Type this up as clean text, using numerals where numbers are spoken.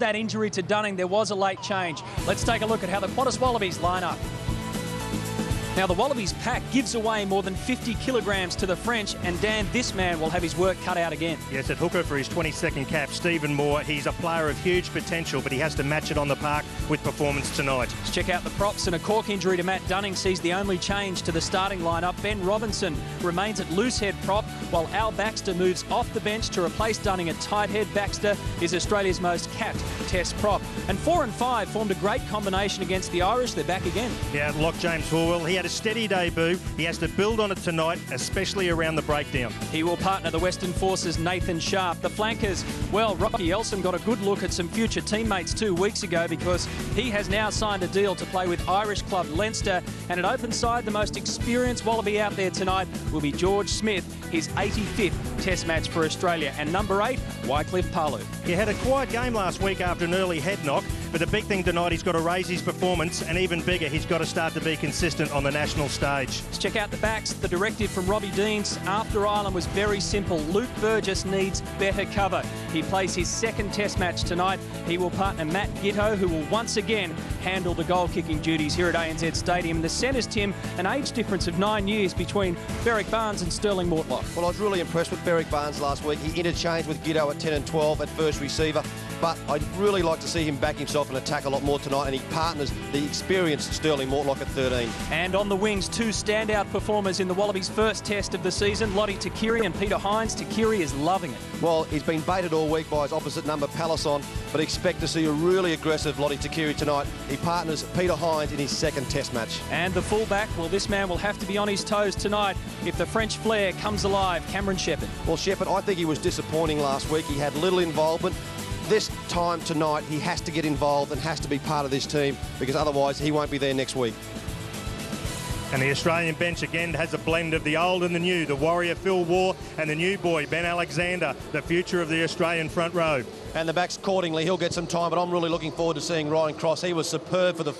that injury to Dunning, there was a late change. Let's take a look at how the Qantas Wallabies line up. Now, the Wallabies pack gives away more than 50 kilograms to the French, and Dan, this man will have his work cut out again. Yes, at hooker for his 22nd cap, Stephen Moore. He's a player of huge potential, but he has to match it on the park with performance tonight. Let's check out the props, and a cork injury to Matt Dunning sees the only change to the starting lineup. Ben Robinson remains at loose head prop, while Al Baxter moves off the bench to replace Dunning at tight head. Baxter is Australia's most capped test prop. And 4 and 5 formed a great combination against the Irish. They're back again. Yeah, lock James Horwell. He had a steady debut. He has to build on it tonight, especially around the breakdown. He will partner the Western Forces' Nathan Sharp. The flankers, well, Rocky Elson got a good look at some future teammates 2 weeks ago because he has now signed a deal to play with Irish club Leinster. And at open side, the most experienced Wallaby out there tonight will be George Smith, his 85th Test match for Australia. And number 8, Wycliffe Palu. He had a quiet game last week after an early head knock, but the big thing tonight, he's got to raise his performance, and even bigger, he's got to start to be consistent on the national stage. Let's check out the backs. The directive from Robbie Deans after Ireland was very simple. Luke Burgess needs better cover. He plays his second Test match tonight. He will partner Matt Gitto, who will once again handle the goal-kicking duties here at ANZ Stadium. The centres, Tim, an age difference of 9 years between Berwick Barnes and Sterling Mortlock. Well, I was really impressed with Berwick Barnes last week. He interchanged with Gitto at 10 and 12 at first receiver, but I'd really like to see him back himself and attack a lot more tonight, and he partners the experienced Sterling Mortlock at 13. And on the wings, 2 standout performers in the Wallabies' first Test of the season, Lottie Takiri and Peter Hines. Takiri is loving it. Well, he's been baited all week by his opposite number, Palisson, but expect to see a really aggressive Lottie Takiri tonight. He partners Peter Hines in his second Test match. And the fullback, well, this man will have to be on his toes tonight if the French flair comes alive. Cameron Shepherd. Well, Shepherd, I think he was disappointing last week. He had little involvement. This time tonight, he has to get involved and has to be part of this team, because otherwise he won't be there next week. And the Australian bench again has a blend of the old and the new, the warrior Phil Waugh and the new boy Ben Alexander, the future of the Australian front row. And the backs accordingly, he'll get some time, but I'm really looking forward to seeing Ryan Cross. He was superb for the